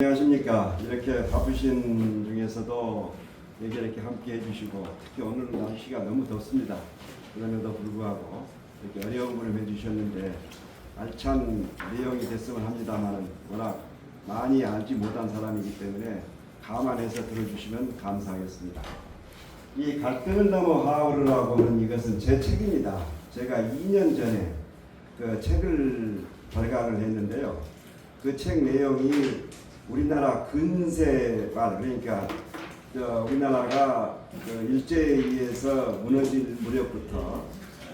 안녕하십니까. 이렇게 바쁘신 중에서도 이렇게 함께 해주시고, 특히 오늘 날씨가 너무 덥습니다. 그럼에도 불구하고 이렇게 어려운 분을 해주셨는데 알찬 내용이 됐으면 합니다만 워낙 많이 알지 못한 사람이기 때문에 감안해서 들어주시면 감사하겠습니다. 이 갈등을 넘어 하울이라고 하는 이것은 제 책입니다. 제가 2년 전에 그 책을 발간을 했는데요. 그 책 내용이 우리나라 근세말, 그러니까 우리나라가 일제에 의해서 무너질 무렵부터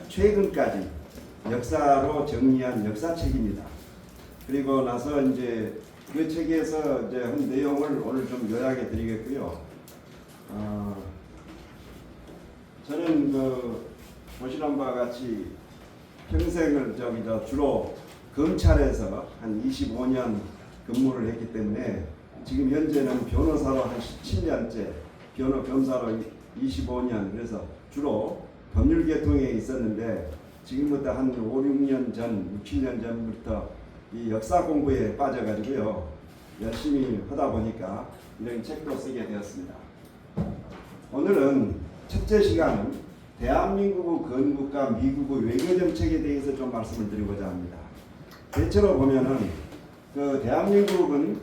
최근까지 역사로 정리한 역사책입니다. 그리고 나서 이제 그 책에서 이제 한 내용을 오늘 좀 요약해 드리겠고요. 저는 보시는 바와 같이 평생을 주로 검찰에서 한 25년 근무를 했기 때문에 지금 현재는 변호사로 한 17년째, 변호사로 25년, 그래서 주로 법률 계통에 있었는데 지금부터 한 5, 6년 전, 6, 7년 전부터 이 역사 공부에 빠져가지고요. 열심히 하다 보니까 이런 책도 쓰게 되었습니다. 오늘은 첫째 시간은 대한민국의 건국과 미국의 외교정책에 대해서 좀 말씀을 드리고자 합니다. 대체로 보면은 대한민국은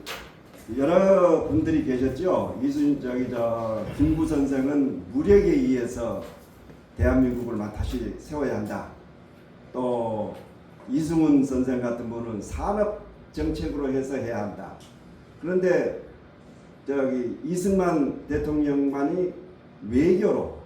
여러 분들이 계셨죠. 김구 선생은 무력에 의해서 대한민국을 다시 세워야 한다. 또 이승훈 선생 같은 분은 산업 정책으로 해서 해야 한다. 그런데 이승만 대통령만이 외교로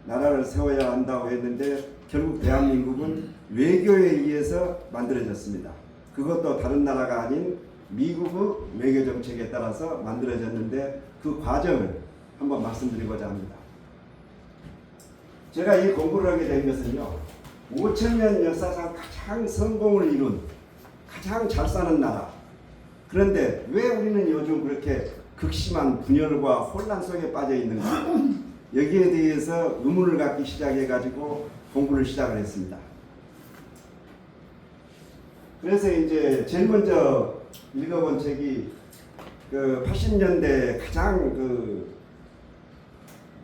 나라를 세워야 한다고 했는데 결국 대한민국은 외교에 의해서 만들어졌습니다. 그것도 다른 나라가 아닌 미국의 외교 정책에 따라서 만들어졌는데 그 과정을 한번 말씀드리고자 합니다. 제가 이 공부를 하게 된 것은요, 5천년 역사상 가장 성공을 이룬, 가장 잘 사는 나라. 그런데 왜 우리는 요즘 그렇게 극심한 분열과 혼란 속에 빠져 있는가? 여기에 대해서 의문을 갖기 시작해가지고 공부를 시작을 했습니다. 그래서 이제 제일 먼저 읽어본 책이 80년대 가장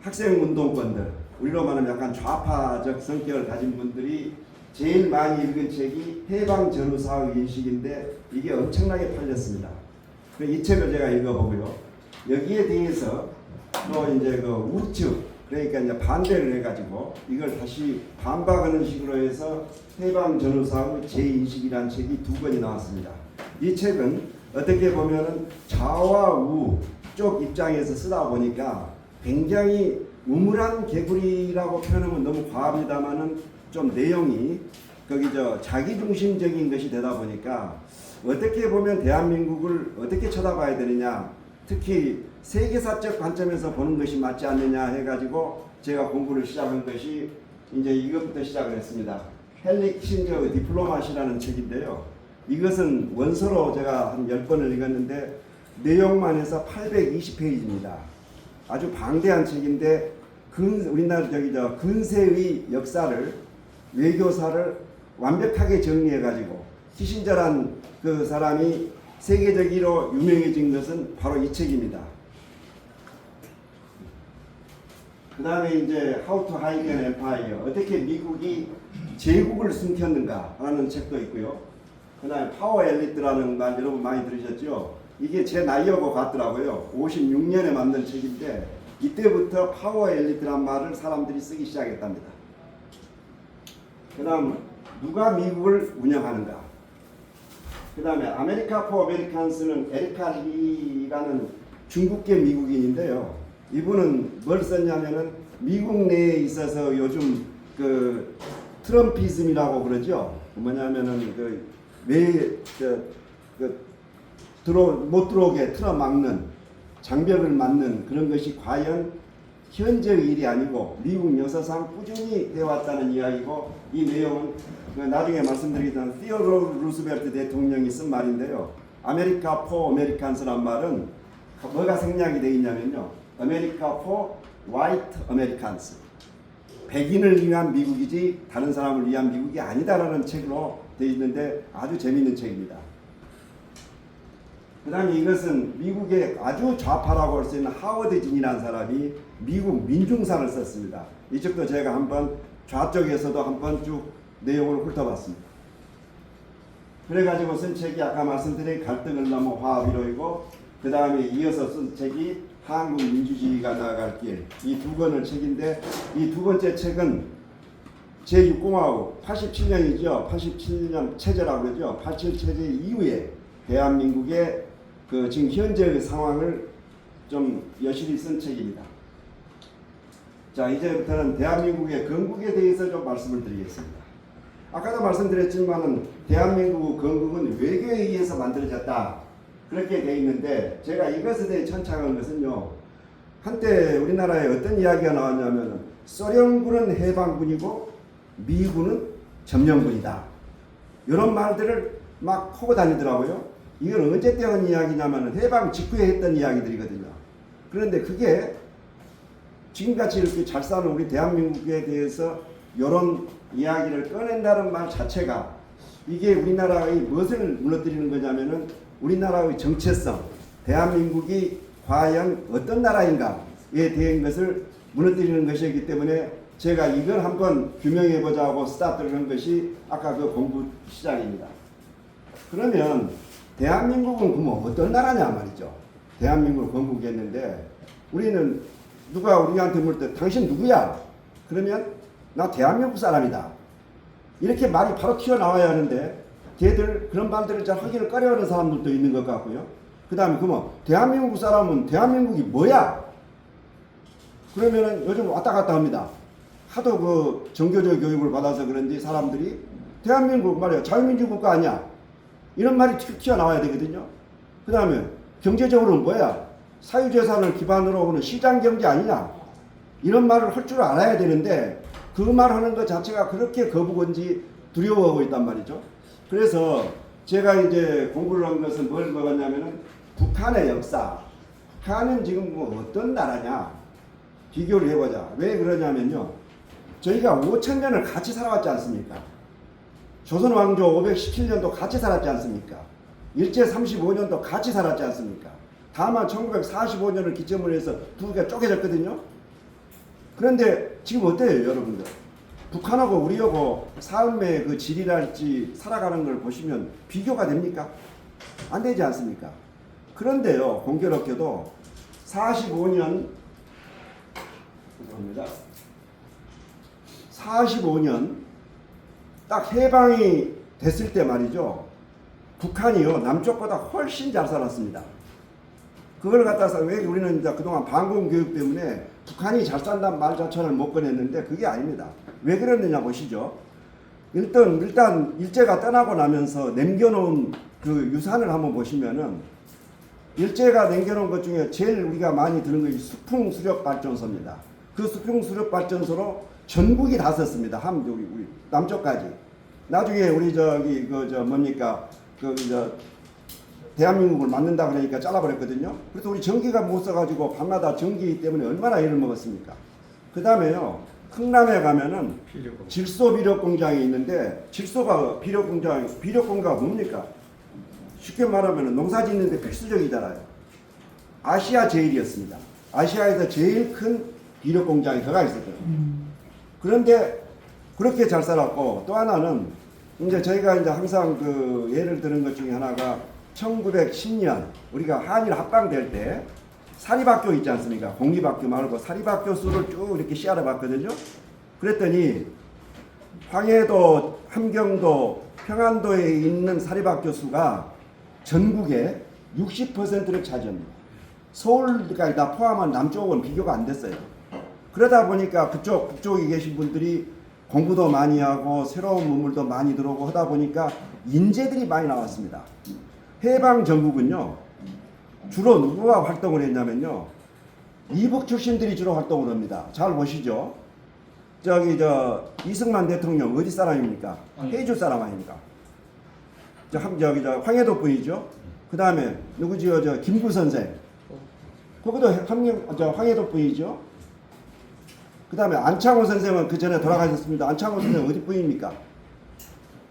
학생 운동권들, 우리로 말하면 약간 좌파적 성격을 가진 분들이 제일 많이 읽은 책이 해방 전후사의 인식인데 이게 엄청나게 팔렸습니다. 이 책을 제가 읽어보고요. 여기에 대해서 또 이제 우측, 그러니까 이제 반대를 해가지고 이걸 다시 반박하는 식으로 해서 해방 전후사의 재인식이라는 책이 2권이 나왔습니다. 이 책은 어떻게 보면은 좌와 우 쪽 입장에서 쓰다 보니까 굉장히 우물한 개구리라고 표현하면 너무 과합니다만은 좀 내용이 자기중심적인 것이 되다 보니까 어떻게 보면 대한민국을 어떻게 쳐다봐야 되느냐, 특히 세계사적 관점에서 보는 것이 맞지 않느냐 해가지고 제가 공부를 시작한 것이 이제 이것부터 시작을 했습니다. 헨리 키신저의 디플로마시라는 책인데요. 이것은 원서로 제가 한 10번을 읽었는데 내용만 해서 820페이지입니다. 아주 방대한 책인데 우리나라 근세의 역사를, 외교사를 완벽하게 정리해가지고 키신저란 그 사람이 세계적으로 유명해진 것은 바로 이 책입니다. 그 다음에 이제 How to Hide an Empire, 어떻게 미국이 제국을 숨겼는가 라는 책도 있고요. 그 다음에 파워 엘리트라는 말 여러분 많이 들으셨죠? 이게 제 나이하고 같더라고요. 56년에 만든 책인데 이때부터 파워 엘리트란 말을 사람들이 쓰기 시작했답니다. 그 다음 누가 미국을 운영하는가. 그 다음에 아메리카 포 아메리칸스는 에리카 리라는 중국계 미국인인데요. 이분은 뭘 썼냐면은 미국 내에 있어서 요즘 트럼피즘이라고 그러죠. 뭐냐면은 못 들어오게 틀어막는, 장벽을 막는 그런 것이 과연 현재의 일이 아니고 미국 역사상 꾸준히 해왔다는 이야기고, 이 내용은 나중에 말씀드리겠지만 티오도르 루스벨트 대통령이 쓴 말인데요. 아메리카 포 아메리칸스란 말은 뭐가 생략이 되어 있냐면요. 아메리카 포 화이트 아메리칸스, 백인을 위한 미국이지 다른 사람을 위한 미국이 아니다라는 책으로 되어 있는데 아주 재미있는 책입니다. 그 그 다음에 이것은 미국의 아주 좌파라고 할 수 있는 하워드 진이라는 사람이 미국 민중사를 썼습니다. 이쪽도 제가 한번 좌쪽에서도 한번 쭉 내용을 훑어봤습니다. 그래가지고 쓴 책이 아까 말씀드린 갈등을 넘어 화합 이루이고, 그 다음에 이어서 쓴 책이 한국 민주주의가 나아갈 길, 이 두 권의 책인데, 이 두 번째 책은 제6공화국 87년이죠. 87년 체제라고 그러죠. 87 체제 이후에 대한민국의 그 지금 현재의 상황을 좀 여실히 쓴 책입니다. 자, 이제부터는 대한민국의 건국에 대해서 좀 말씀을 드리겠습니다. 아까도 말씀드렸지만은 대한민국 건국은 외교에 의해서 만들어졌다, 그렇게 되어 있는데, 제가 이것에 대해 천착한 것은요, 한때 우리나라에 어떤 이야기가 나왔냐면 소련군은 해방군이고 미군은 점령군이다, 이런 말들을 막 하고 다니더라고요. 이건 언제 때한 이야기냐면 해방 직후에 했던 이야기들이거든요. 그런데 그게 지금같이 이렇게 잘 사는 우리 대한민국에 대해서 이런 이야기를 꺼낸다는 말 자체가, 이게 우리나라의 무엇을 무너뜨리는 거냐면은 우리나라의 정체성, 대한민국이 과연 어떤 나라인가에 대한 것을 무너뜨리는 것이기 때문에 제가 이걸 한번 규명해 보자고 스타트를 한 것이 아까 그 공부 시작입니다. 그러면 대한민국은 그럼 어떤 나라냐 말이죠. 대한민국을 건국했는데, 우리는 누가 우리한테 물을 때 당신 누구야? 그러면 나 대한민국 사람이다, 이렇게 말이 바로 튀어나와야 하는데, 걔들 그런 말들을 잘 하기를 꺼려하는 사람들도 있는 것 같고요. 그 다음에 그러면 대한민국 사람은 대한민국이 뭐야? 그러면은 요즘 왔다 갔다 합니다. 하도 그 정교적 교육을 받아서 그런지 사람들이 대한민국 말이야 자유민주국가 아니야, 이런 말이 튀어나와야 되거든요. 그 다음에 경제적으로는 뭐야? 사유재산을 기반으로 하는 시장경제 아니냐, 이런 말을 할 줄 알아야 되는데, 그 말하는 것 자체가 그렇게 거부건지 두려워하고 있단 말이죠. 그래서 제가 이제 공부를 한 것은 뭘 먹었냐면은 북한의 역사, 북한은 지금 뭐 어떤 나라냐 비교를 해보자. 왜 그러냐면요, 저희가 5,000년을 같이 살아왔지 않습니까? 조선 왕조 517년도 같이 살았지 않습니까? 일제 35년도 같이 살았지 않습니까? 다만 1945년을 기점으로 해서 두 개가 쪼개졌거든요. 그런데 지금 어때요, 여러분들? 북한하고 우리하고 삶의 그 질이랄지 살아가는 걸 보시면 비교가 됩니까? 안 되지 않습니까? 그런데요, 공교롭게도 45년 45년 딱 해방이 됐을 때 말이죠, 북한이요 남쪽보다 훨씬 잘 살았습니다. 그걸 갖다서 왜 우리는 이제 그동안 반공 교육 때문에 북한이 잘 산다는 말 자체를 못 꺼냈는데, 그게 아닙니다. 왜 그랬느냐 보시죠. 일단 일제가 떠나고 나면서 남겨놓은 그 유산을 한번 보시면은, 일제가 남겨놓은 것 중에 제일 우리가 많이 들은 것이 수풍수력발전소입니다. 그 수풍수력발전소로 전국이 다 썼습니다. 우리 남쪽까지. 나중에 우리 대한민국을 만든다 그러니까 잘라버렸거든요. 그래서 우리 전기가 못 써가지고 밤마다 전기 때문에 얼마나 일을 먹었습니까? 그 다음에요, 흥남에 가면은 질소 비료 공장이 있는데, 질소가 비료공장가 뭡니까? 쉽게 말하면 농사 짓는데 필수적이잖아요. 아시아 제일이었습니다. 아시아에서 제일 큰 비료 공장이 들어가 있었거든요. 그런데 그렇게 잘 살았고, 또 하나는 이제 저희가 이제 항상 그 예를 드는 것 중에 하나가 1910년 우리가 한일 합방될 때 사립학교 있지 않습니까? 공립학교 말고 사립학교 수를 쭉 이렇게 시알아 봤거든요. 그랬더니 황해도, 함경도, 평안도에 있는 사립학교 수가 전국의 60%를 차지합니다. 서울까지 다 포함한 남쪽은 비교가 안 됐어요. 그러다 보니까 북쪽에 계신 분들이 공부도 많이 하고 새로운 문물도 많이 들어오고 하다 보니까 인재들이 많이 나왔습니다. 해방 전국은요, 주로 누구가 활동을 했냐면요, 이북 출신들이 주로 활동을 합니다. 잘 보시죠. 이승만 대통령 어디 사람입니까? 해주 사람 아닙니까? 황해도 분이죠. 그 다음에 누구지요? 김구 선생. 그것도 황해도 분이죠. 그 다음에 안창호 선생은 그 전에 돌아가셨습니다. 안창호 선생 어디 분입니까?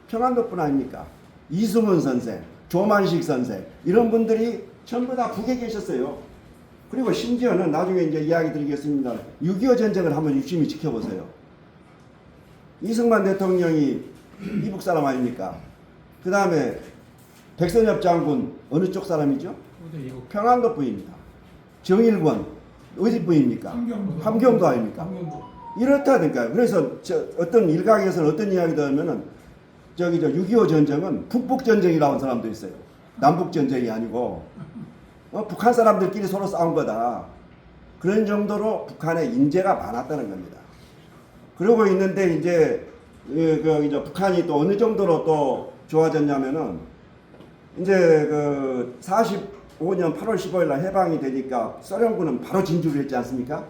평안도 분 아닙니까? 이승훈 선생, 조만식 선생, 이런 분들이 전부 다 북에 계셨어요. 그리고 심지어는 나중에 이제 이야기 드리겠습니다. 6.25 전쟁을 한번 유심히 지켜보세요. 이승만 대통령이 이북 사람 아닙니까? 그 다음에 백선엽 장군 어느 쪽 사람이죠? 평안도 부입니다. 정일권 어디 부입니까? 함경도 아닙니까? 이렇다니까요. 그래서 어떤 일각에서는 어떤 이야기도 하면은 6.25 전쟁은 북북 전쟁이라고 하는 사람도 있어요. 남북 전쟁이 아니고 북한 사람들끼리 서로 싸운 거다. 그런 정도로 북한에 인재가 많았다는 겁니다. 그러고 있는데 이제 북한이 또 어느 정도로 또 좋아졌냐면은 이제 45년 8월 15일 날 해방이 되니까 소련군은 바로 진주를 했지 않습니까?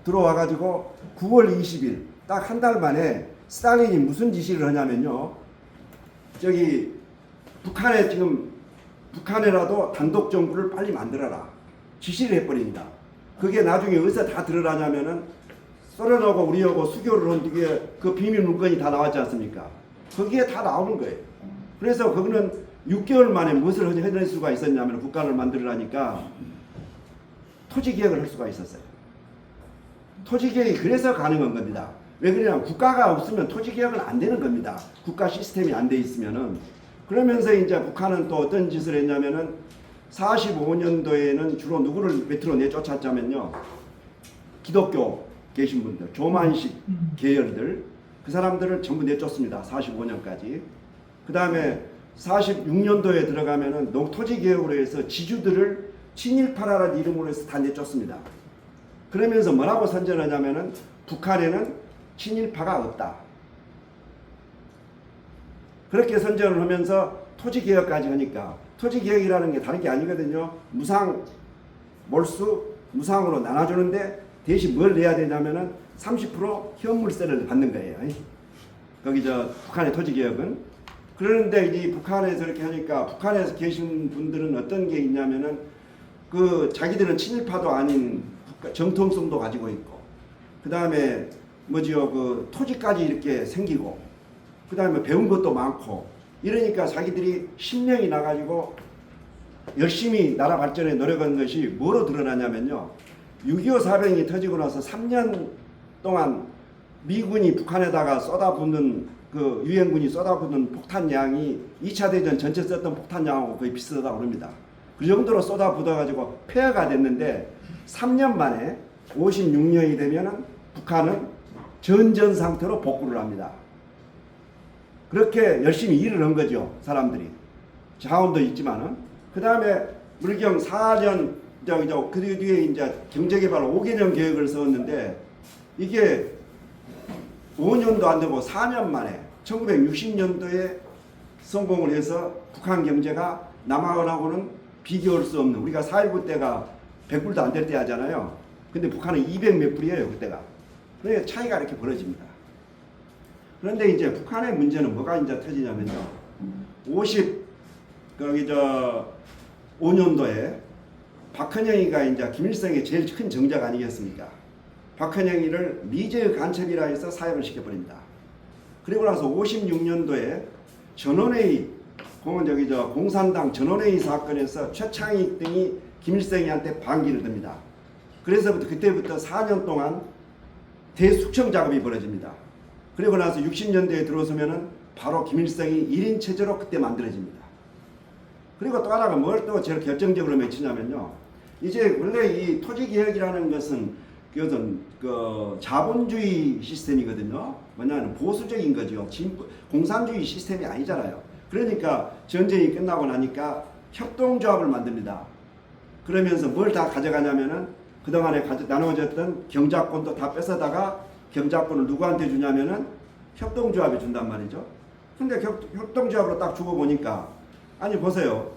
들어와 가지고 9월 20일 딱 한 달 만에 스탈린이 무슨 지시를 하냐면요. 북한에라도 단독 정부를 빨리 만들어라. 지시를 해버립니다. 그게 나중에 어디서 다 드러나냐면은 소련하고 우리하고 수교를 한 뒤에 그 비밀 문건이 다 나왔지 않습니까? 거기에 다 나오는 거예요. 그래서 그거는 6개월 만에 무엇을 해낼 수가 있었냐면 국가를 만들으라니까 토지개혁을 할 수가 있었어요. 토지개혁이 그래서 가능한 겁니다. 왜 그러냐면 국가가 없으면 토지개혁은 안 되는 겁니다. 국가 시스템이 안 돼 있으면은. 그러면서 이제 북한은 또 어떤 짓을 했냐면은 45년도에는 주로 누구를 밑으로 내쫓았자면요. 기독교 계신 분들, 조만식 계열들, 그 사람들을 전부 내쫓습니다. 45년까지. 그 다음에 46년도에 들어가면은 토지개혁으로 해서 지주들을 친일파라는 이름으로 해서 다 내쫓습니다. 그러면서 뭐라고 선전하냐면은 북한에는 친일파가 없다. 그렇게 선전을 하면서 토지개혁까지 하니까 토지개혁이라는 게 다른 게 아니거든요. 무상, 몰수, 무상으로 나눠주는데 대신 뭘 내야 되냐면은 30% 현물세를 받는 거예요. 거기 북한의 토지개혁은. 그런데 이 북한에서 이렇게 하니까 북한에서 계신 분들은 어떤 게 있냐면은 자기들은 친일파도 아닌 정통성도 가지고 있고 그 다음에 토지까지 이렇게 생기고 그 다음에 배운 것도 많고 이러니까 자기들이 신명이 나가지고 열심히 나라 발전에 노력한 것이 뭐로 드러나냐면요. 6.25 사변이 터지고 나서 3년 동안 미군이 북한에다가 쏟아붓는 유엔군이 쏟아붓는 폭탄량이 2차 대전 전체 썼던 폭탄량하고 거의 비슷하다고 합니다. 그 정도로 쏟아붓어가지고 폐허가 됐는데 3년 만에 56년이 되면은 북한은 전전 상태로 복구를 합니다. 그렇게 열심히 일을 한 거죠. 사람들이. 자원도 있지만은. 그 다음에 물경 4년, 그 뒤에 이제 경제개발 5개년 계획을 세웠는데 이게 5년도 안 되고 4년 만에 1960년도에 성공을 해서 북한 경제가 남한하고는 비교할 수 없는 우리가 4.19 때가 100불도 안 될 때 하잖아요. 근데 북한은 200 몇 불이에요. 그때가. 그러니까 차이가 이렇게 벌어집니다. 그런데 이제 북한의 문제는 뭐가 이제 터지냐면요. 5년도에 박헌영이가 이제 김일성의 제일 큰 정작 아니겠습니까? 박헌영이를 미제의 간첩이라 해서 사형을 시켜버립니다. 그리고 나서 56년도에 전원회의, 공산당 전원회의 사건에서 최창익 등이 김일성이한테 반기를 듭니다. 그래서 그때부터 4년 동안 대숙청 작업이 벌어집니다. 그리고 나서 60년대에 들어서면은 바로 김일성이 1인 체제로 그때 만들어집니다. 그리고 또 하나가 뭘 또 제일 결정적으로 맺히냐면요. 이제 원래 이 토지개혁이라는 것은 자본주의 시스템이거든요. 뭐냐면 보수적인 거죠. 공산주의 시스템이 아니잖아요. 그러니까 전쟁이 끝나고 나니까 협동조합을 만듭니다. 그러면서 뭘 다 가져가냐면은 그동안에 나눠졌던 경작권도 다 뺏어다가 경작권을 누구한테 주냐면은 협동조합에 준단 말이죠. 근데 협동조합으로 딱 주고 보니까 아니 보세요.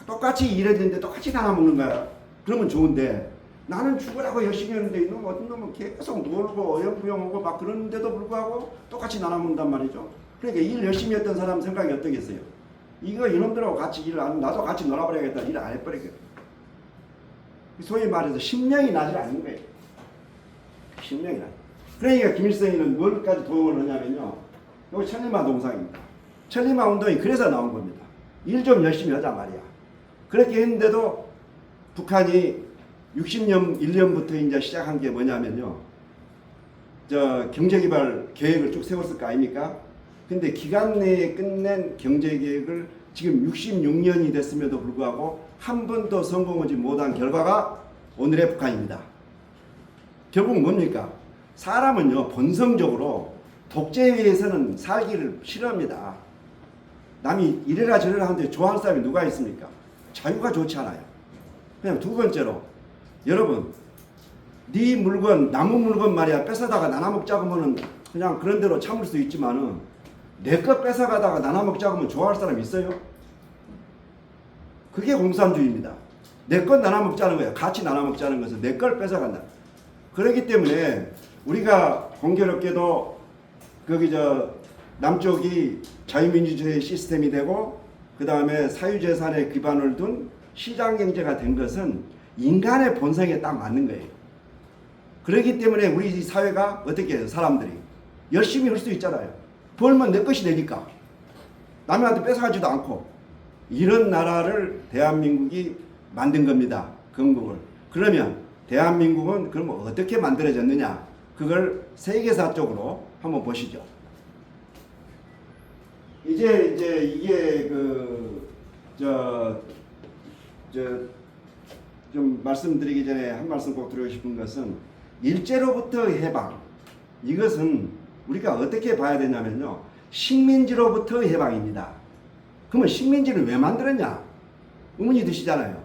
똑같이 일했는데 똑같이 나눠먹는 거야. 그러면 좋은데 나는 죽으라고 열심히 했는데 이놈 어떤 놈은 계속 놀고 어영부영하고 막 그러는데도 불구하고 똑같이 나눠먹는단 말이죠. 그러니까 일 열심히 했던 사람 생각이 어떻겠어요? 이놈들하고 같이 일을 안 나도 같이 놀아버려야겠다. 일을 안 해버리겠다. 소위 말해서 신명이 나질 않는 거예요. 신명이 나. 그러니까 김일성이는 뭘까지 도움을 하냐면요. 여기 천리마 동상입니다. 천리마 운동이 그래서 나온 겁니다. 일 좀 열심히 하자 말이야. 그렇게 했는데도 북한이 60년 1년부터 이제 시작한 게 뭐냐면요. 경제개발 계획을 쭉 세웠을 거 아닙니까? 근데 기간 내에 끝낸 경제계획을 지금 66년이 됐음에도 불구하고 한 번도 성공하지 못한 결과가 오늘의 북한입니다. 결국 뭡니까? 사람은요, 본성적으로 독재에 의해서는 살기를 싫어합니다. 남이 이래라 저래라 하는데 좋아하는 사람이 누가 있습니까? 자유가 좋지 않아요. 그냥 두 번째로, 여러분, 네 물건, 남은 물건 말이야, 뺏어다가 나눠 먹자고 하면은 그냥 그런 대로 참을 수 있지만은 내 것 뺏어가다가 나눠 먹자고 하면 좋아할 사람 있어요? 그게 공산주의입니다. 내 것 나눠 먹자는 거예요. 같이 나눠 먹자는 것은 내 걸 뺏어간다. 그렇기 때문에 우리가 공교롭게도 남쪽이 자유민주주의 시스템이 되고 그 다음에 사유재산에 기반을 둔 시장경제가 된 것은 인간의 본성에 딱 맞는 거예요. 그렇기 때문에 우리 사회가 어떻게 해요? 사람들이 열심히 할 수 있잖아요. 벌면 내 것이 되니까 남한테 뺏어가지도 않고 이런 나라를 대한민국이 만든 겁니다. 건국을. 그러면 대한민국은 그럼 어떻게 만들어졌느냐? 그걸 세계사적으로 한번 보시죠. 이제 이게 좀 말씀드리기 전에 한 말씀 꼭 드리고 싶은 것은 일제로부터 해방, 이것은 우리가 어떻게 봐야 되냐면요, 식민지로부터 해방입니다. 그러면 식민지를 왜 만들었냐? 의문이 드시잖아요.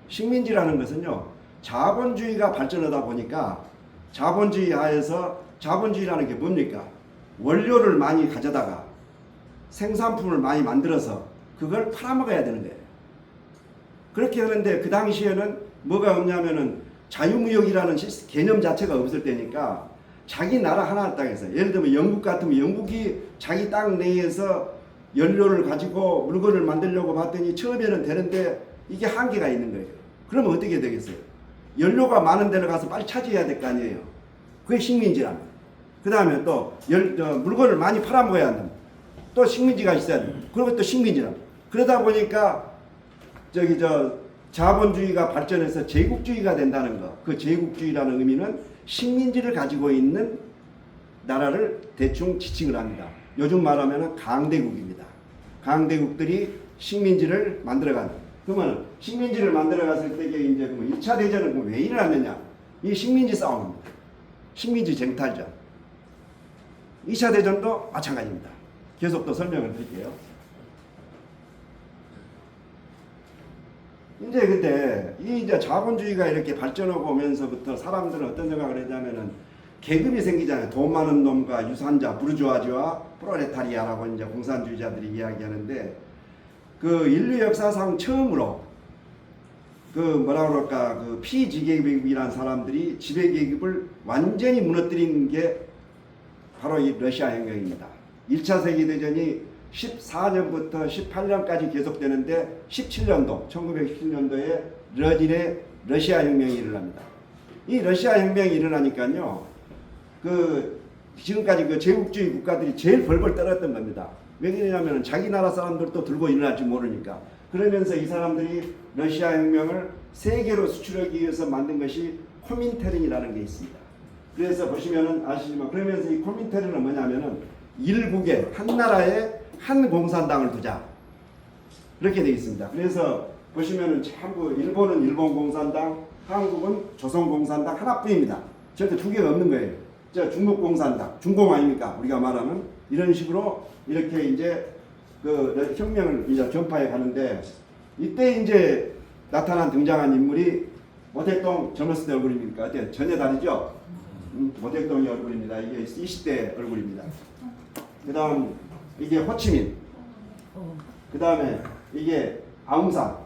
식민지라는 것은요, 자본주의가 발전하다 보니까 자본주의 하에서, 자본주의라는 게 뭡니까? 원료를 많이 가져다가 생산품을 많이 만들어서 그걸 팔아먹어야 되는 거예요. 그렇게 하는데 그 당시에는 뭐가 없냐면은 자유무역이라는 개념 자체가 없을 때니까 자기 나라 하나 땅에서, 예를 들면 영국 같으면 영국이 자기 땅 내에서 연료를 가지고 물건을 만들려고 봤더니 처음에는 되는데 이게 한계가 있는 거예요. 그러면 어떻게 되겠어요? 연료가 많은 데를 가서 빨리 차지해야 될 거 아니에요. 그게 식민지랍니다. 그 다음에 또 물건을 많이 팔아먹어야 한다. 또 식민지가 있어야 돼. 그리고 또 식민지랍니다. 그러다 보니까 자본주의가 발전해서 제국주의가 된다는 거. 그 제국주의라는 의미는 식민지를 가지고 있는 나라를 대충 지칭을 합니다. 요즘 말하면 강대국입니다. 강대국들이 식민지를 만들어간. 그러면 식민지를 만들어갔을 때 이제 1차 대전은 왜 일어났느냐? 이 식민지 싸움입니다. 식민지 쟁탈전. 2차 대전도 마찬가지입니다. 계속 또 설명을 드릴게요. 이제 근데 이제 자본주의가 이렇게 발전하고 오면서부터 사람들은 어떤 생각을 했냐면은 계급이 생기잖아요. 돈 많은 놈과 유산자, 부르주아지와 프로레타리아라고 이제 공산주의자들이 이야기하는데, 그 인류 역사상 처음으로 그 피지계급이라는 사람들이 지배계급을 완전히 무너뜨린 게 바로 이 러시아 혁명입니다. 1차 세계대전이 14년부터 18년까지 계속되는데 17년도, 1917년도에 러진의 러시아 혁명이 일어납니다. 이 러시아 혁명이 일어나니까요, 지금까지 제국주의 국가들이 제일 벌벌 떨었던 겁니다. 왜 그러냐면 자기 나라 사람들도 들고 일어날지 모르니까. 그러면서 이 사람들이 러시아 혁명을 세계로 수출하기 위해서 만든 것이 코민테른이라는 게 있습니다. 그래서 보시면은 아시지만, 그러면서 이 코민테른은 뭐냐면은 일국에, 한 나라에 한 공산당을 두자, 이렇게 되어 있습니다. 그래서 보시면은 전부 일본은 일본 공산당, 한국은 조선 공산당 하나뿐입니다. 절대 두 개가 없는 거예요. 중국 공산당, 중공 아닙니까? 우리가 말하는 이런 식으로 이렇게 이제 그 혁명을 이제 전파해 가는데, 이때 이제 나타난 등장한 인물이 모택동 젊었을 때 얼굴입니까? 전혀 다르죠? 모택동의 얼굴입니다. 이게 20대 얼굴입니다. 그 다음 이게 호치민, 그 다음에 이게 아웅산,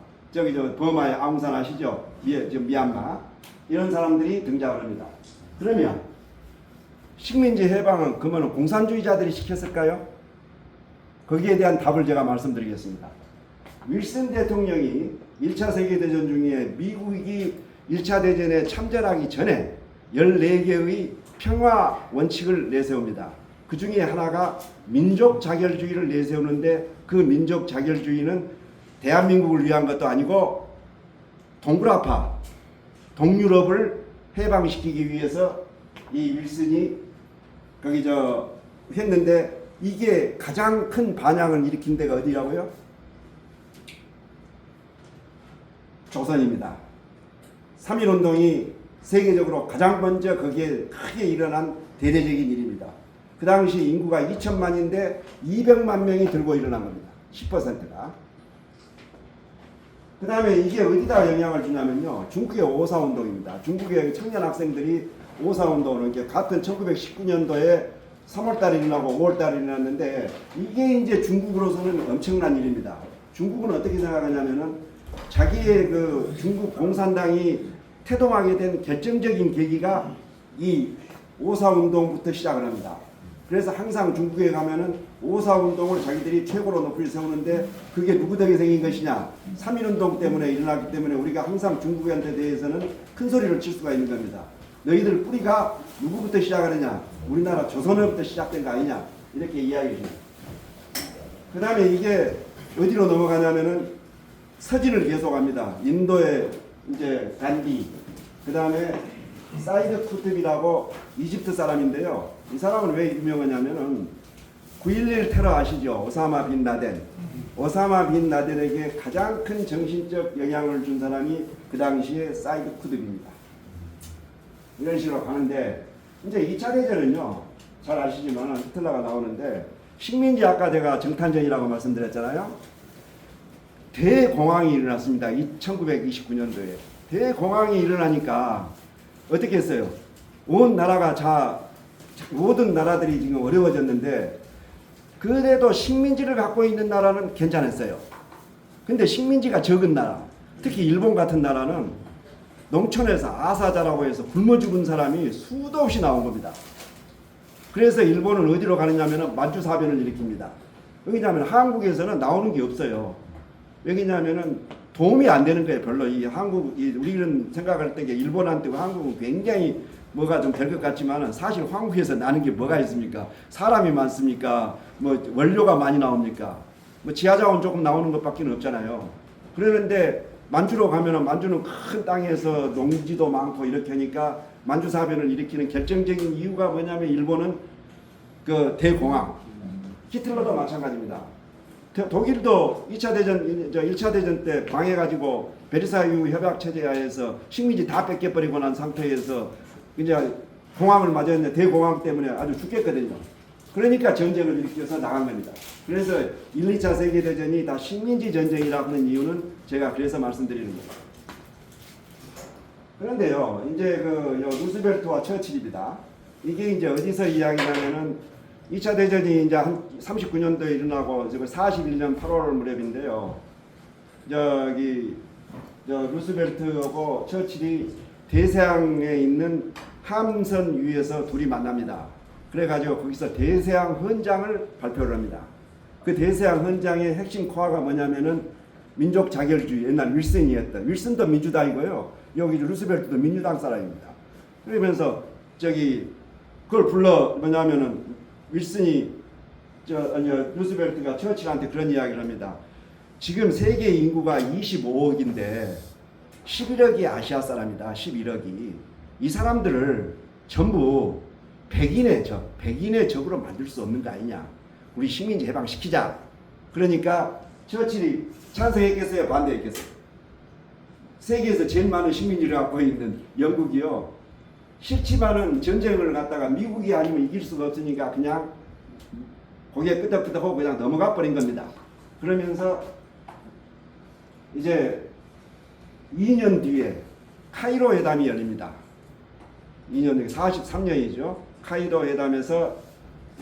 버마의 아웅산 아시죠? 미얀마, 이런 사람들이 등장을 합니다. 그러면 식민지 해방은 그러면 공산주의자들이 시켰을까요? 거기에 대한 답을 제가 말씀드리겠습니다. 윌슨 대통령이 1차 세계대전 중에 미국이 1차 대전에 참전하기 전에 14개의 평화 원칙을 내세웁니다. 그 중에 하나가 민족 자결주의를 내세우는데, 그 민족 자결주의는 대한민국을 위한 것도 아니고 동북아파, 동유럽을 해방시키기 위해서 이 윌슨이 거기 했는데 이게 가장 큰 반향을 일으킨 데가 어디라고요? 조선입니다. 3.1운동이 세계적으로 가장 먼저 거기에 크게 일어난 대대적인 일입니다. 그 당시 인구가 2천만인데 200만 명이 들고 일어난 겁니다. 10%가. 그 다음에 이게 어디다 영향을 주냐면요. 중국의 오사운동입니다. 중국의 청년 학생들이 오사운동을 같은 1919년도에 3월달에 일어나고 5월달에 일어났는데 이게 이제 중국으로서는 엄청난 일입니다. 중국은 어떻게 생각하냐면은 자기의 그 중국 공산당이 태동하게 된 결정적인 계기가 이 오사운동부터 시작을 합니다. 그래서 항상 중국에 가면은 오사운동을 자기들이 최고로 높이 세우는데 그게 누구 덕에 생긴 것이냐? 3.1운동 때문에 일어났기 때문에 우리가 항상 중국한테 대해서는 큰 소리를 칠 수가 있는 겁니다. 너희들 뿌리가 누구부터 시작하느냐? 우리나라 조선으로부터 시작된 거 아니냐? 이렇게 이야기해 줍니다. 그 다음에 이게 어디로 넘어가냐면은 서진을 계속합니다. 인도의 이제 간디, 그 다음에 사이드 쿠트비라고 이집트 사람인데요. 이 사람은 왜 유명하냐면은 9.11 테러 아시죠? 오사마 빈 라덴. 오사마 빈 라덴에게 가장 큰 정신적 영향을 준 사람이 그 당시에 사이드 쿠트비입니다. 이런 식으로 가는데 이제 2차 대전은요. 잘 아시지만 히틀러가 나오는데 식민지 아까 제가 정탄전이라고 말씀드렸잖아요. 대공황이 일어났습니다. 1929년도에. 대공황이 일어나니까 어떻게 했어요? 온 나라가 모든 나라들이 지금 어려워졌는데 그래도 식민지를 갖고 있는 나라는 괜찮았어요. 근데 식민지가 적은 나라, 특히 일본 같은 나라는 농촌에서 아사자라고 해서 굶어 죽은 사람이 수도 없이 나온 겁니다. 그래서 일본은 어디로 가느냐면 만주사변을 일으킵니다. 왜냐하면 한국에서는 나오는 게 없어요. 왜냐하면은 도움이 안 되는 거예요. 별로 이 우리는 생각할 때 일본한테 한국은 굉장히 뭐가 좀 될 것 같지만은 사실 한국에서 나는 게 뭐가 있습니까? 사람이 많습니까? 뭐 원료가 많이 나옵니까? 뭐 지하자원 조금 나오는 것밖에 없잖아요. 그러는데 만주로 가면은 만주는 큰 땅에서 농지도 많고 이렇게 하니까 만주사변을 일으키는 결정적인 이유가 뭐냐면 일본은 그 대공황, 히틀러도 마찬가지입니다. 독일도 2차 대전, 1차 대전 때 방해가지고 베르사유 협약 체제 하에서 식민지 다 뺏겨버리고 난 상태에서 이제 공황을 맞았는데 대공황 때문에 아주 죽겠거든요. 그러니까 전쟁을 일으켜서 나간 겁니다. 그래서 1, 2차 세계대전이 다 식민지 전쟁이라고 하는 이유는 제가 그래서 말씀드리는 겁니다. 그런데요, 이제 루스벨트와 처칠입니다. 이게 이제 어디서 이야기냐면은 2차 대전이 이제 한 39년도에 일어나고 지금 41년 8월 무렵인데요. 루스벨트하고 처칠이 대서양에 있는 함선 위에서 둘이 만납니다. 그래가지고 거기서 대서양 헌장을 발표를 합니다. 그 대서양 헌장의 핵심 코어가 뭐냐면은 민족 자결주의, 옛날 윌슨이었던, 윌슨도 민주당이고요. 여기 루스벨트도 민주당 사람입니다. 그러면서 그걸 뭐냐면은 윌슨이 루스벨트가 처칠한테 그런 이야기를 합니다. 지금 세계 인구가 25억인데 11억이 아시아 사람이다. 11억이. 이 사람들을 전부 백인의 적으로 만들 수 없는 거 아니냐. 우리 식민지 해방시키자. 그러니까 처칠이 찬성했겠어요? 반대했겠어요? 세계에서 제일 많은 식민지를 갖고 있는 영국이요. 싫지만은 전쟁을 갖다가 미국이 아니면 이길 수가 없으니까 그냥 고개 끄덕끄덕하고 그냥 넘어가 버린 겁니다. 그러면서 이제 2년 뒤에 카이로 회담이 열립니다. 2년 뒤에 43년이죠. 카이로 회담에서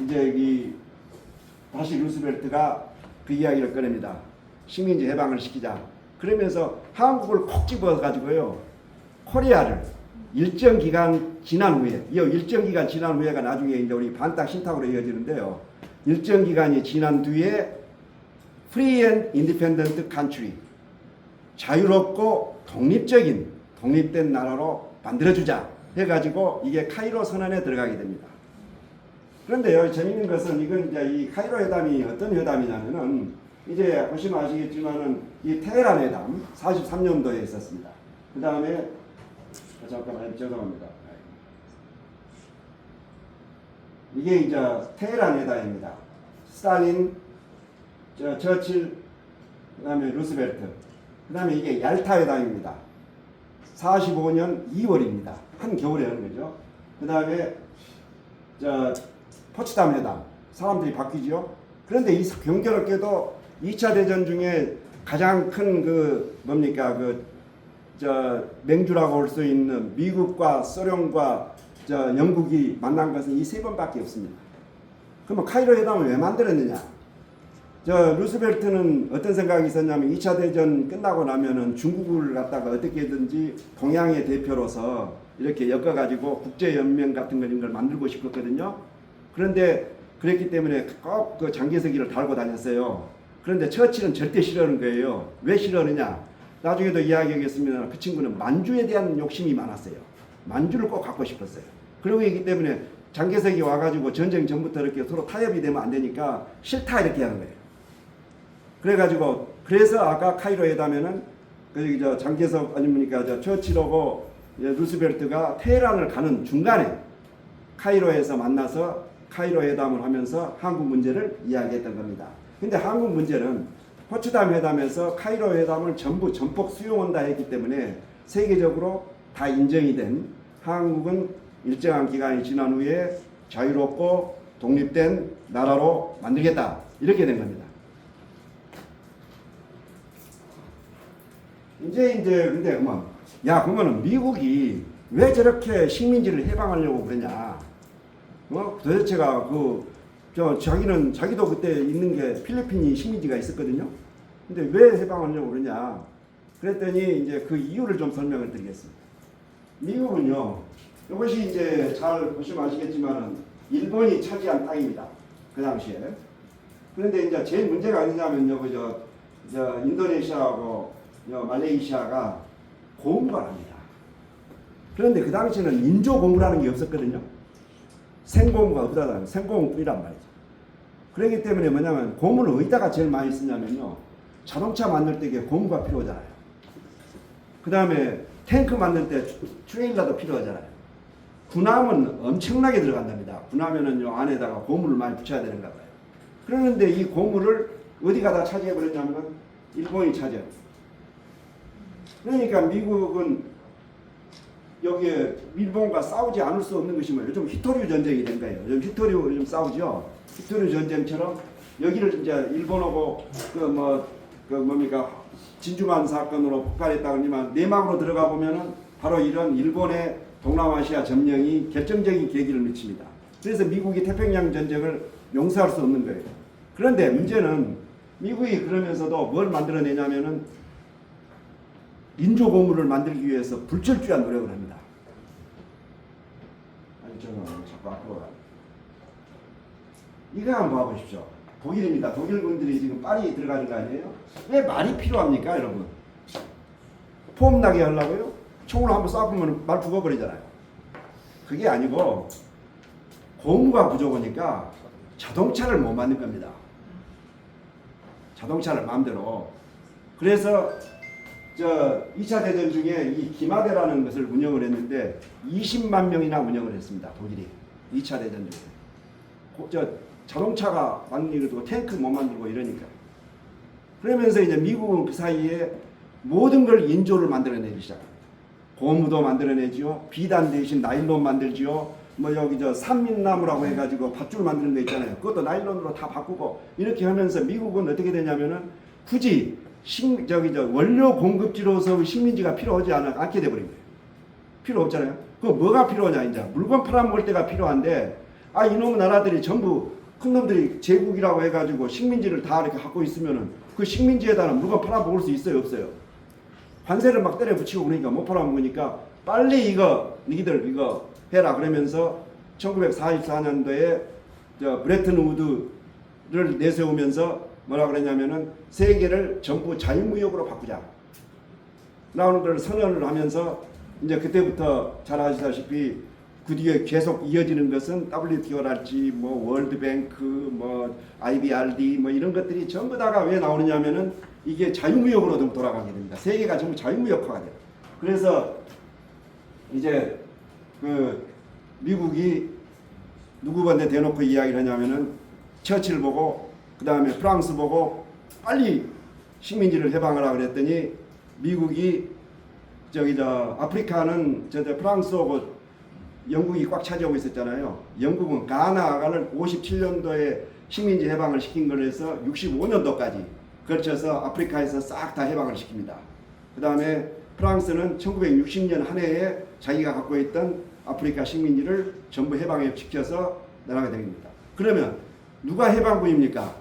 이제 다시 루스벨트가 그 이야기를 꺼냅니다. 식민지 해방을 시키자. 그러면서 한국을 콕 집어가지고요. 코리아를 일정 기간 지난 후에, 이 일정 기간 지난 후에가 나중에 이제 우리 반딱 신탁으로 이어지는데요. 일정 기간이 지난 뒤에 Free and Independent Country, 자유롭고 독립된 나라로 만들어주자 해가지고 이게 카이로 선언에 들어가게 됩니다. 그런데요, 재밌는 것은 이건 이제 이 카이로 회담이 어떤 회담이냐면은 이제 보시면 아시겠지만은 이 테헤란 회담 43년도에 있었습니다. 그 다음에 잠깐만 죄송합니다. 이게 이제 테헤란 회담입니다. 스탈린, 처칠, 그 다음에 루스벨트, 그 다음에 이게 얄타 회담입니다. 45년 2월입니다. 한겨울에 하는 거죠. 그 다음에 포츠담 회담, 사람들이 바뀌죠. 그런데 이 경계롭게도 2차 대전 중에 가장 큰 맹주라고 할 수 있는 미국과 소련과 영국이 만난 것은 이 세 번밖에 없습니다. 그러면 카이로 회담을 왜 만들었느냐? 루스벨트는 어떤 생각이 있었냐면 2차 대전 끝나고 나면은 중국을 갖다가 어떻게든지 동양의 대표로서 이렇게 엮어가지고 국제연맹 같은 걸 만들고 싶었거든요. 그런데 그랬기 때문에 꼭 그 장개석이를 달고 다녔어요. 그런데 처칠은 절대 싫어하는 거예요. 왜 싫어하느냐? 나중에도 이야기하겠습니다. 그 친구는 만주에 대한 욕심이 많았어요. 만주를 꼭 갖고 싶었어요. 그러고 있기 때문에 장개석이 와가지고 전쟁 전부터 이렇게 서로 타협이 되면 안 되니까 싫다 이렇게 하는 거예요. 그래서 아까 카이로 회담에는 장개석 아닙니까 처칠하고 루스벨트가 테헤란을 가는 중간에 카이로에서 만나서 카이로 회담을 하면서 한국 문제를 이야기했던 겁니다. 근데 한국 문제는 포츠담 회담에서 카이로 회담을 전부 전폭 수용한다 했기 때문에 세계적으로 다 인정이 된 한국은 일정한 기간이 지난 후에 자유롭고 독립된 나라로 만들겠다 이렇게 된 겁니다. 근데 그러면 미국이 왜 저렇게 식민지를 해방하려고 그러냐? 도대체가 자기도 그때 있는 게 필리핀이 식민지가 있었거든요. 근데 왜 해방하려고 그러냐? 그랬더니 이제 그 이유를 좀 설명을 드리겠습니다. 미국은요, 이것이 이제 잘 보시면 아시겠지만은 일본이 차지한 땅입니다. 그 당시에. 그런데 이제 제일 문제가 어디냐면요, 인도네시아하고 말레이시아가 고무가 납니다. 그런데 그 당시에는 인조고무라는 게 없었거든요. 생고무가 없다는 생고무뿐이란 말이죠. 그렇기 때문에 뭐냐면 고무를 어디다가 제일 많이 쓰냐면요, 자동차 만들 때 고무가 필요하잖아요. 그 다음에 탱크 만들 때 트레일러도 필요하잖아요. 군함은 엄청나게 들어간답니다. 군함에는 안에다가 고무를 많이 붙여야 되는가 봐요. 그러는데 이 고무를 어디가 다 차지해버렸냐면 일본이 차지해요. 그러니까 미국은 여기에 일본과 싸우지 않을 수 없는 것이 요즘 히토류 전쟁이 된 거예요. 요즘 히토류 싸우죠. 히토류 전쟁처럼 여기를 이제 일본하고 진주만 사건으로 폭발했다 그러지만 내막으로 들어가 보면은 바로 이런 일본의 동남아시아 점령이 결정적인 계기를 미칩니다. 그래서 미국이 태평양 전쟁을 용서할 수 없는 거예요. 그런데 문제는 미국이 그러면서도 뭘 만들어내냐면은 인조고무를 만들기 위해서 불철주야 노력을 합니다. 저는 자꾸 앞으로 가. 이거 한번 봐보십시오. 독일입니다. 독일 분들이 지금 파리에 들어가는 거 아니에요? 왜 말이 필요합니까, 여러분? 폼 나게 하려고요? 총으로 한번 쏴보면 말 죽어버리잖아요. 그게 아니고 고무가 부족하니까 자동차를 못 만든 겁니다. 자동차를 마음대로. 그래서 2차 대전 중에 이 기마대라는 것을 운영을 했는데 20만 명이나 운영을 했습니다. 독일이 2차 대전 중에. 자동차가 만들고 탱크 못 만들고 이러니까. 그러면서 이제 미국은 그 사이에 모든 걸 인조를 만들어내기 시작합니다. 고무도 만들어내지요. 비단 대신 나일론 만들지요. 삼민나무라고 해가지고 밧줄 만드는 거 있잖아요. 그것도 나일론으로 다 바꾸고 이렇게 하면서 미국은 어떻게 되냐면은 굳이 원료 공급지로서 식민지가 필요하지 않게 돼버린 거예요. 필요 없잖아요. 그 뭐가 필요하냐 이제 물건 팔아먹을 때가 필요한데 이놈의 나라들이 전부 큰 놈들이 제국이라고 해가지고 식민지를 다 이렇게 갖고 있으면은 그 식민지에다가 물건 팔아먹을 수 있어요, 없어요? 관세를 막 때려 붙이고 그러니까 못 팔아먹으니까 빨리 니들 이거 해라 그러면서 1944년도에 브레튼 우드를 내세우면서 뭐라 그랬냐면은 세계를 전부 자유무역으로 바꾸자 나오는 걸 선언을 하면서 이제 그때부터 잘 아시다시피 그 뒤에 계속 이어지는 것은 WTO랄지 월드뱅크 IBRD 이런 것들이 전부 다가 왜 나오느냐면은 이게 자유무역으로 좀 돌아가게 됩니다. 세계가 전부 자유무역화가 돼요. 그래서 이제 그 미국이 누구한테 대놓고 이야기를 하냐면은 처칠 보고 그 다음에 프랑스 보고 빨리 식민지를 해방하라 그랬더니 미국이 아프리카는 프랑스하고 영국이 꽉 차지하고 있었잖아요. 영국은 가나를 57년도에 식민지 해방을 시킨 거로 해서 65년도까지 걸쳐서 아프리카에서 싹 다 해방을 시킵니다. 그 다음에 프랑스는 1960년 한 해에 자기가 갖고 있던 아프리카 식민지를 전부 해방에 시켜서 나라가 됩니다. 그러면 누가 해방군입니까?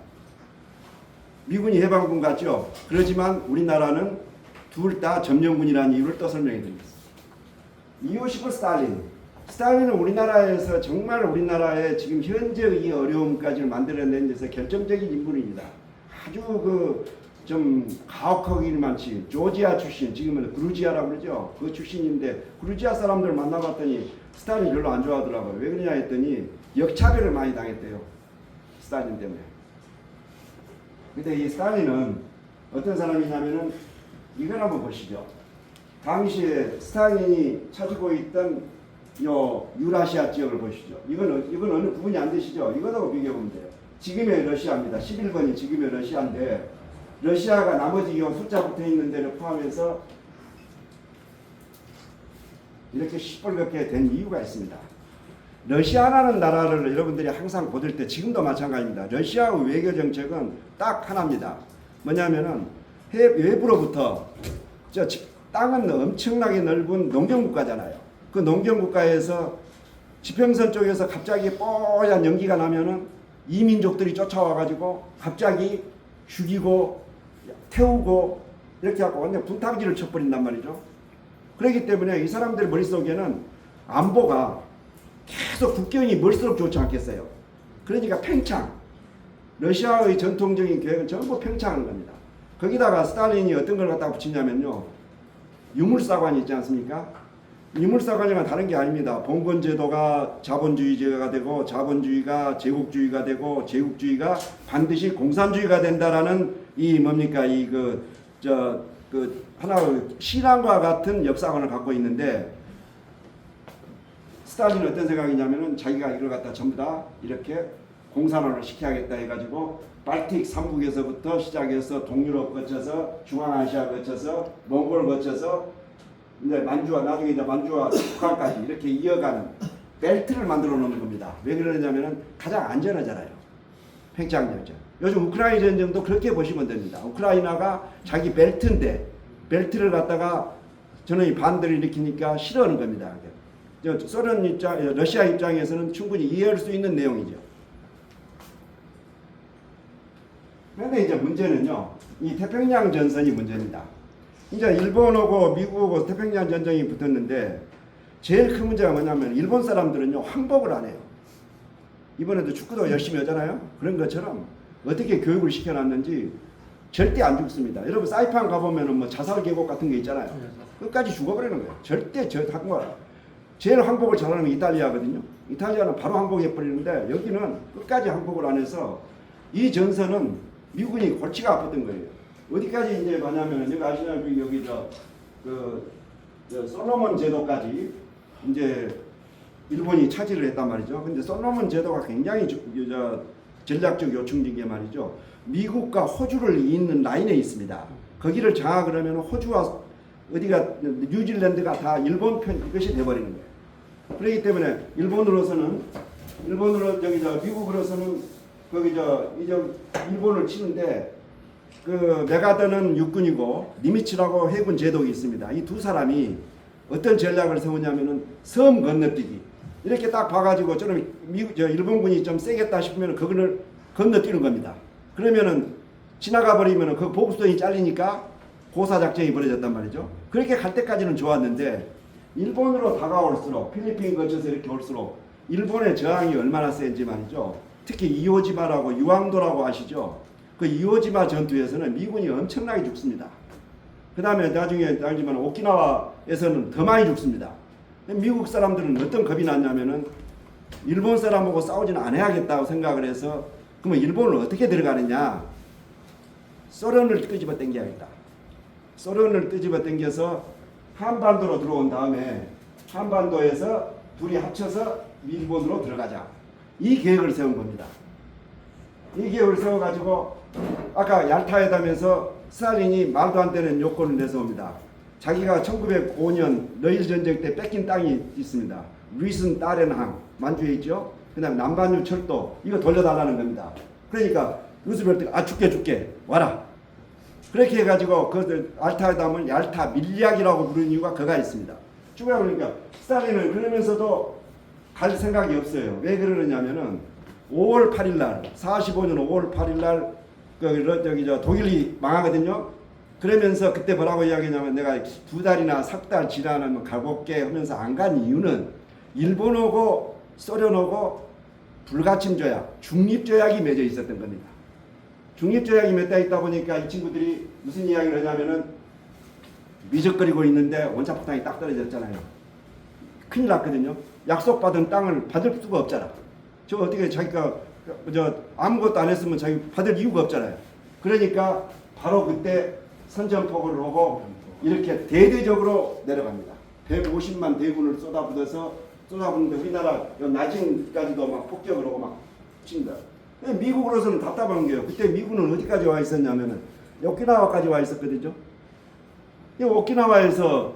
미군이 해방군 같죠? 그렇지만 우리나라는 둘 다 점령군이라는 이유를 또 설명해 드리겠습니다. 이오시프 스탈린은 우리나라에서 정말 우리나라의 지금 현재의 이 어려움까지 만들어낸 데서 결정적인 인물입니다. 아주 좀 가혹하기는 많지. 조지아 출신, 지금은 그루지아라고 그러죠. 그 출신인데 그루지아 사람들 만나봤더니 스탈린 별로 안 좋아하더라고요. 왜 그러냐 했더니 역차별을 많이 당했대요. 스탈린 때문에. 근데 이 스탈린은 어떤 사람이냐면은 이걸 한번 보시죠. 당시에 스탈린이 차지고 있던 유라시아 지역을 보시죠. 이건 어느 부분이 안 되시죠? 이거하고 비교해보면 돼요. 지금의 러시아입니다. 11번이 지금의 러시아인데 러시아가 나머지 숫자 붙어 있는 데를 포함해서 이렇게 시뻘겋게 된 이유가 있습니다. 러시아라는 나라를 여러분들이 항상 보실 때 지금도 마찬가지입니다. 러시아의 외교 정책은 딱 하나입니다. 뭐냐면은 외부로부터 땅은 엄청나게 넓은 농경국가잖아요. 그 농경국가에서 지평선 쪽에서 갑자기 뽀얀 연기가 나면은 이민족들이 쫓아와가지고 갑자기 죽이고 태우고 이렇게 하고 완전 분탕질을 쳐버린단 말이죠. 그렇기 때문에 이 사람들 머릿속에는 안보가 계속 국경이 멀수록 좋지 않겠어요. 그러니까 팽창. 러시아의 전통적인 계획은 전부 팽창하는 겁니다. 거기다가 스탈린이 어떤 걸 갖다가 붙이냐면요. 유물사관이 있지 않습니까? 유물사관이란 다른 게 아닙니다. 봉건제도가 자본주의제가 되고 자본주의가 제국주의가 되고 제국주의가 반드시 공산주의가 된다라는 이 뭡니까 하나의 신앙과 같은 역사관을 갖고 있는데 스탈린은 어떤 생각이냐면은 자기가 이걸 갖다 전부 다 이렇게 공산화를 시켜야겠다 해가지고 발틱 3국에서부터 시작해서 동유럽 거쳐서 중앙아시아 거쳐서 몽골 거쳐서 이제 나중에 이제 만주와 북한까지 이렇게 이어가는 벨트를 만들어 놓는 겁니다. 왜 그러냐면은 가장 안전하잖아요. 팽창력죠. 요즘 우크라이나 전쟁도 그렇게 보시면 됩니다. 우크라이나가 자기 벨트인데 벨트를 갖다가 저는 반대를 일으키니까 싫어하는 겁니다. 러시아 입장에서는 충분히 이해할 수 있는 내용이죠. 그런데 이제 문제는요, 이 태평양 전선이 문제입니다. 이제 일본하고 미국하고 태평양 전쟁이 붙었는데 제일 큰 문제가 뭐냐면 일본 사람들은요 항복을 안 해요. 이번에도 축구도 열심히 하잖아요. 그런 것처럼 어떻게 교육을 시켜놨는지 절대 안 죽습니다. 여러분 사이판 가보면은 뭐 자살 계곡 같은 게 있잖아요. 끝까지 죽어버리는 거예요. 절대 제일 항복을 잘하는 게 이탈리아거든요. 이탈리아는 바로 항복해버리는데 여기는 끝까지 항복을 안 해서 이 전선은 미군이 골치가 아팠던 거예요. 어디까지 이제 가냐면 여기 아시다시피 여기 솔로몬 제도까지 이제 일본이 차지를 했단 말이죠. 근데 솔로몬 제도가 굉장히 전략적 요충지인 게 말이죠. 미국과 호주를 잇는 라인에 있습니다. 거기를 장악을 하면 호주와 어디가 뉴질랜드가 다 일본 편 이것이 돼버리는 거예요. 그렇기 때문에 미국으로서는 일본을 치는데 메가더는 육군이고 니미츠라고 해군 제독이 있습니다. 이 두 사람이 어떤 전략을 세우냐면은 섬 건너뛰기. 이렇게 딱 봐가지고 일본군이 좀 세겠다 싶으면 그거를 건너뛰는 겁니다. 그러면은 지나가 버리면은 그 보급선이 잘리니까 고사 작전이 벌어졌단 말이죠. 그렇게 갈 때까지는 좋았는데 일본으로 다가올수록 필리핀 거쳐서 이렇게 올수록 일본의 저항이 얼마나 센지 말이죠. 특히 이오지마라고 유황도라고 아시죠? 그 이오지마 전투에서는 미군이 엄청나게 죽습니다. 그 다음에 나중에 알지만 오키나와에서는 더 많이 죽습니다. 미국 사람들은 어떤 겁이 났냐면은 일본 사람하고 싸우지는 않아야겠다고 생각을 해서 그러면 일본을 어떻게 들어가느냐? 소련을 끄집어 당겨야겠다. 소련을 끄집어 당겨서 한반도로 들어온 다음에 한반도에서 둘이 합쳐서 일본으로 들어가자. 이 계획을 세운 겁니다. 이 계획을 세워가지고 아까 얄타 회담에서 스탈린이 말도 안 되는 요건을 내세웁니다. 자기가 1905년 러일 전쟁 때 뺏긴 땅이 있습니다. 루이슨 따렌항 만주에 있죠. 그다음에 남반유 철도 이거 돌려달라는 겁니다. 그러니까 루스벨트가 줄게 와라. 그렇게 해가지고 그 얄타 회담을 얄타 밀리학이라고 부르는 이유가 그가 있습니다. 추가 그러니까 스탈린은 그러면서도 갈 생각이 없어요. 왜 그러느냐면은 5월 8일 날 45년 5월 8일 날 독일이 망하거든요. 그러면서 그때 뭐라고 이야기했냐면 내가 2달이나 3달 지나면 가볼게 하면서 안 간 이유는 일본하고 소련하고 불가침 조약, 중립조약이 맺어 있었던 겁니다. 중립조약이 맺어 있다 보니까 이 친구들이 무슨 이야기를 하냐면은 미적거리고 있는데 원자폭탄이 딱 떨어졌잖아요. 큰일 났거든요. 약속받은 땅을 받을 수가 없잖아. 저 어떻게 자기가 아무것도 안 했으면 자기 받을 이유가 없잖아요. 그러니까 바로 그때 선전포고를 오고 이렇게 대대적으로 내려갑니다. 150만 대군을 쏟아붓는데 우리나라 나진까지도 막 폭격을 하고 막 친다. 미국으로서는 답답한 게요. 그때 미군은 어디까지 와 있었냐면은 오키나와까지 와 있었거든요. 이 오키나와에서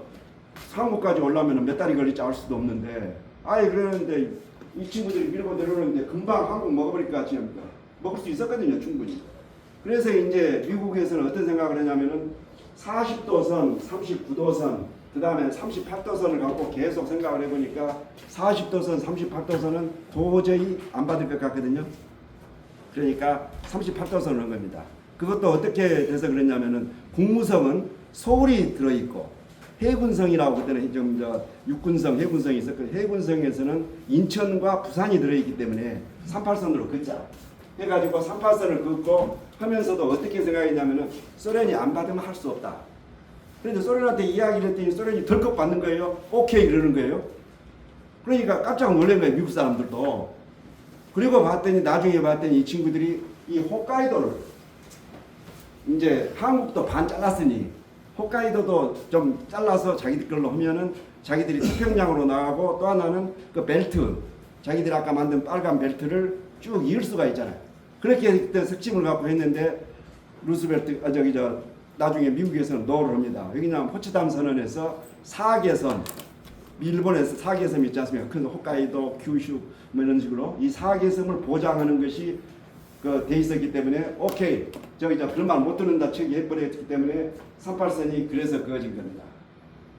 한국까지 올라면 몇 달이 걸릴지 알 수도 없는데 그러는데 이 친구들이 밀고 내려오는데 금방 한국 먹어버릴까 합니다. 먹을 수 있었거든요, 충분히. 그래서 이제 미국에서는 어떤 생각을 했냐면은 40도선, 39도선, 그 다음에 38도선을 갖고 계속 생각을 해보니까 40도선, 38도선은 도저히 안 받을 것 같거든요. 그러니까 38도선을 한 겁니다. 그것도 어떻게 돼서 그랬냐면은 국무성은 서울이 들어있고 해군성이라고 그때는 육군성, 해군성이 있었고 해군성에서는 인천과 부산이 들어있기 때문에 38선으로 긋자. 해가지고 38선을 긋고 하면서도 어떻게 생각했냐면은 소련이 안 받으면 할 수 없다. 그런데 소련한테 이야기를 했더니 소련이 덜컥 받는 거예요. 오케이 그러는 거예요. 그러니까 깜짝 놀란 거예요. 미국 사람들도. 그리고 나중에 봤더니 이 친구들이 이 홋카이도를 이제 한국도 반 잘랐으니 홋카이도도 좀 잘라서 자기들 걸로 하면은 자기들이 태평양으로 나가고 또 하나는 그 벨트 자기들이 아까 만든 빨간 벨트를 쭉 이을 수가 있잖아요. 그렇게 그때 석침을 갖고 했는데 루스벨트 나중에 미국에서는 노를 합니다. 왜냐하면 포츠담 선언에서 4개선 일본에서 4개섬이 있지 않습니까? 그래서 홋카이도, 큐슈 뭐 이런 식으로 이 4개섬을 보장하는 것이 돼 있었기 때문에 오케이 그런 말 못 듣는다 척이 해버렸기 때문에 38선이 그래서 그어진 겁니다.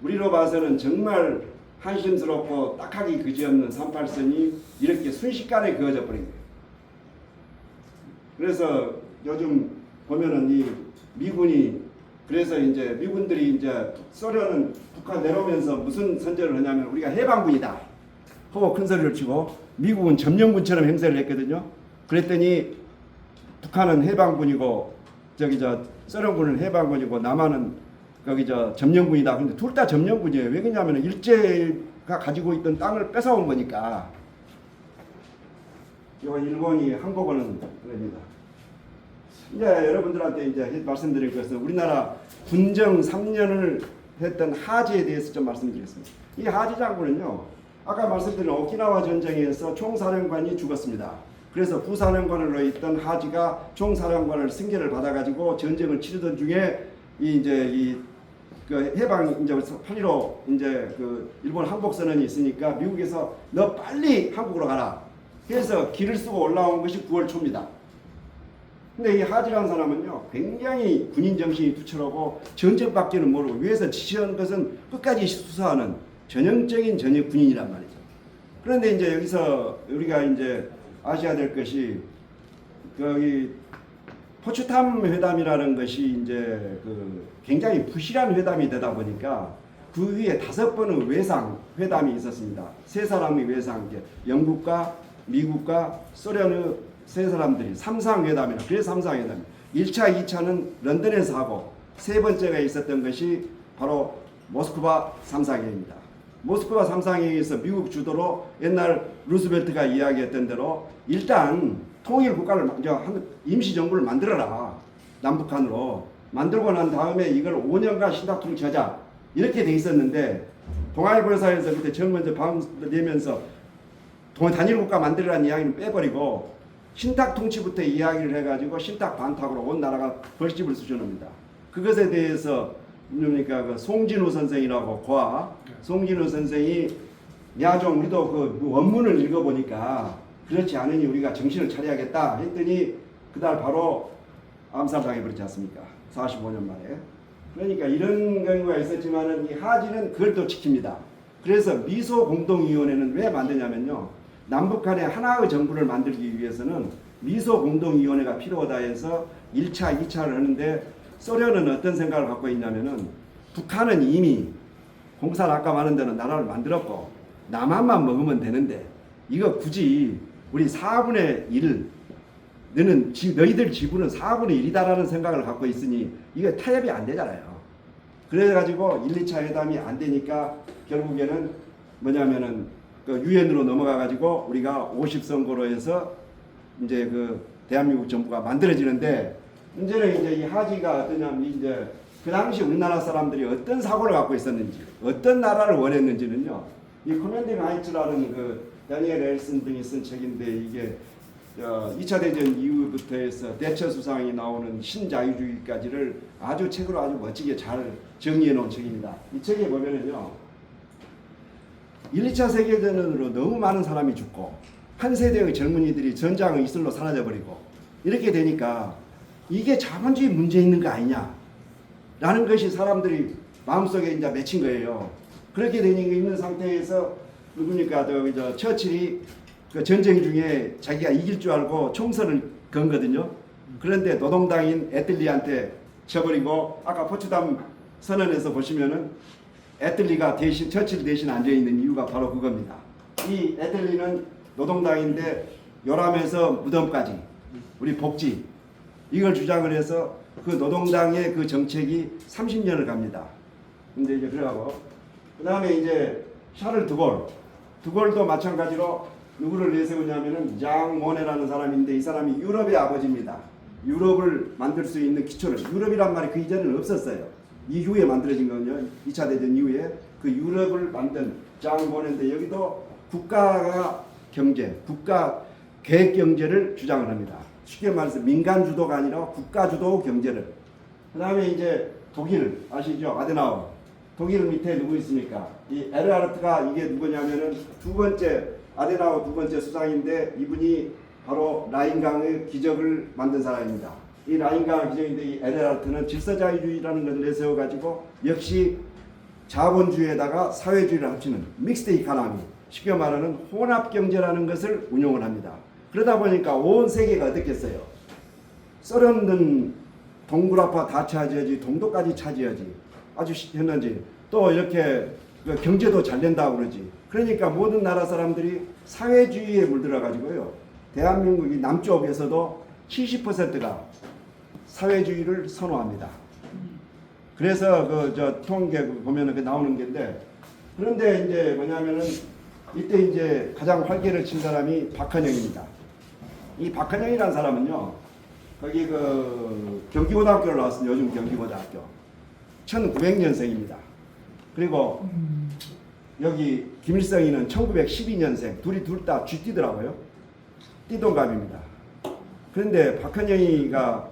우리로 봐서는 정말 한심스럽고 딱하기 그지없는 38선이 이렇게 순식간에 그어져 버린 거예요. 그래서 요즘 보면은 이 미군이 그래서 이제 미군들이 이제 소련은 북한 내려오면서 무슨 선전을 하냐면 우리가 해방군이다 하고 큰 소리를 치고 미국은 점령군처럼 행세를 했거든요. 그랬더니 북한은 해방군이고 소련군은 해방군이고 남한은 점령군이다. 근데 둘 다 점령군이에요. 왜 그러냐면 일제가 가지고 있던 땅을 뺏어온 거니까. 이거 일본이 항복하는 겁니다. 이제 여러분들한테 이제 말씀드릴 것은 우리나라 군정 3년을 했던 하지에 대해서 좀 말씀드리겠습니다. 이 하지 장군은요, 아까 말씀드린 오키나와 전쟁에서 총사령관이 죽었습니다. 그래서 부사령관으로 있던 하지가 총사령관을 승계를 받아가지고 전쟁을 치르던 중에 해방 8.15 일본 항복 선언이 있으니까 미국에서 너 빨리 한국으로 가라. 그래서 길을 쓰고 올라온 것이 9월 초입니다. 근데 이 하지라는 사람은요, 굉장히 군인 정신이 투철하고 전쟁밖에는 모르고 위에서 지시하는 것은 끝까지 수사하는 전형적인 전역 군인이란 말이죠. 그런데 이제 여기서 우리가 이제 아셔야 될 것이 포츠담 회담이라는 것이 이제 굉장히 부실한 회담이 되다 보니까 그 위에 5번의 외상 회담이 있었습니다. 세 사람의 외상, 영국과 미국과 소련의 세 사람들이 삼상회담이라. 그래서 삼상회담. 1차, 2차는 런던에서 하고 세 번째가 있었던 것이 바로 모스크바 삼상회의입니다. 모스크바 삼상회의에서 미국 주도로 옛날 루스벨트가 이야기했던 대로 일단 통일 국가를 임시정부를 만들어라. 남북한으로. 만들고 난 다음에 이걸 5년간 신다투를 쳐자. 이렇게 돼 있었는데 동아일보사에서 그때 제일 먼저 방송을 내면서 단일 국가 만들라는 이야기는 빼버리고 신탁 통치부터 이야기를 해가지고 신탁 반탁으로 온 나라가 벌집을 수준합니다. 그것에 대해서 그러니까 그 송진우 선생이라고 송진우 선생이 야 좀 우리도 그 원문을 읽어보니까 그렇지 않으니 우리가 정신을 차려야겠다 했더니 그날 바로 암살당해 버리지 않습니까? 45년 만에. 그러니까 이런 경우가 있었지만은 이 하지는 그걸 또 지킵니다. 그래서 미소 공동위원회는 왜 만드냐면요. 남북 간에 하나의 정부를 만들기 위해서는 미소 공동위원회가 필요하다 해서 1차, 2차를 하는데 소련은 어떤 생각을 갖고 있냐면은 북한은 이미 공산 아까 말한 대로 나라를 만들었고 남한만 먹으면 되는데 이거 굳이 우리 4분의 1 너희들 지분은 4분의 1이다라는 생각을 갖고 있으니 이거 타협이 안 되잖아요. 그래가지고 1, 2차 회담이 안 되니까 결국에는 뭐냐면은 그 유엔으로 넘어가가지고 우리가 50선거로 해서 이제 그 대한민국 정부가 만들어지는데 문제는 이제 이 하지가 어떠냐면 이제 그 당시 우리나라 사람들이 어떤 사고를 갖고 있었는지 어떤 나라를 원했는지는요. 이 커맨딩 하이츠라는 그 다니엘 엘슨 등이 쓴 책인데 이게 2차 대전 이후부터 해서 대처 수상이 나오는 신자유주의까지를 아주 책으로 아주 멋지게 잘 정리해 놓은 책입니다. 이 책에 보면은요. 1, 2차 세계대전으로 너무 많은 사람이 죽고 한 세대의 젊은이들이 전장의 이슬로 사라져버리고 이렇게 되니까 이게 자본주의 문제 있는 거 아니냐 라는 것이 사람들이 마음속에 이제 맺힌 거예요. 그렇게 있는 상태에서 누구니까 저 처칠이 그 전쟁 중에 자기가 이길 줄 알고 총선을 건거든요. 그런데 노동당인 애틀리한테 져버리고 아까 포츠담 선언에서 보시면은 애틀리가 대신 처칠 대신 앉아 있는 이유가 바로 그겁니다. 이 애틀리는 노동당인데 요람에서 무덤까지 우리 복지 이걸 주장을 해서 그 노동당의 그 정책이 30년을 갑니다. 근데 이제 그러고 그 다음에 이제 샤를 드골도 마찬가지로 누구를 내세우냐면은 장 모네라는 사람인데 이 사람이 유럽의 아버지입니다. 유럽을 만들 수 있는 기초를 유럽이란 말이 그 이전에는 없었어요. 이후에 만들어진 거는요. 2차 대전 이후에 그 유럽을 만든 장 모네인데 여기도 국가 계획 경제를 주장을 합니다. 쉽게 말해서 민간 주도가 아니라 국가 주도 경제를. 그 다음에 이제 독일 아시죠? 아데나워. 독일 밑에 누구 있습니까? 이 에르하르트가 이게 누구냐면은 아데나워 두 번째 수상인데 이분이 바로 라인강의 기적을 만든 사람입니다. 이 라인강의 기적인데 이 에르하르트는 질서자유주의라는 것을 내세워가지고 역시 자본주의에다가 사회주의를 합치는 믹스드 이코노미, 쉽게 말하는 혼합경제라는 것을 운용을 합니다. 그러다 보니까 온 세계가 어떻겠어요? 소련은 동굴아파 다 차지하지 동도까지 차지하지 아주 현난지 또 이렇게 경제도 잘 된다고 그러지. 그러니까 모든 나라 사람들이 사회주의에 물들어 가지고요. 대한민국이 남쪽에서도 70%가 사회주의를 선호합니다. 그래서 저 통계 보면은 그 나오는 게인데 그런데 이제 뭐냐면은 이때 이제 가장 활개를 친 사람이 박헌영입니다. 이 박헌영이라는 사람은요. 거기 그 경기고등학교를 나왔습니다. 요즘 경기고등학교. 1900년생입니다. 그리고 여기 김일성이는 1912년생. 둘 다 쥐띠더라고요. 띠동갑입니다. 그런데 박헌영이가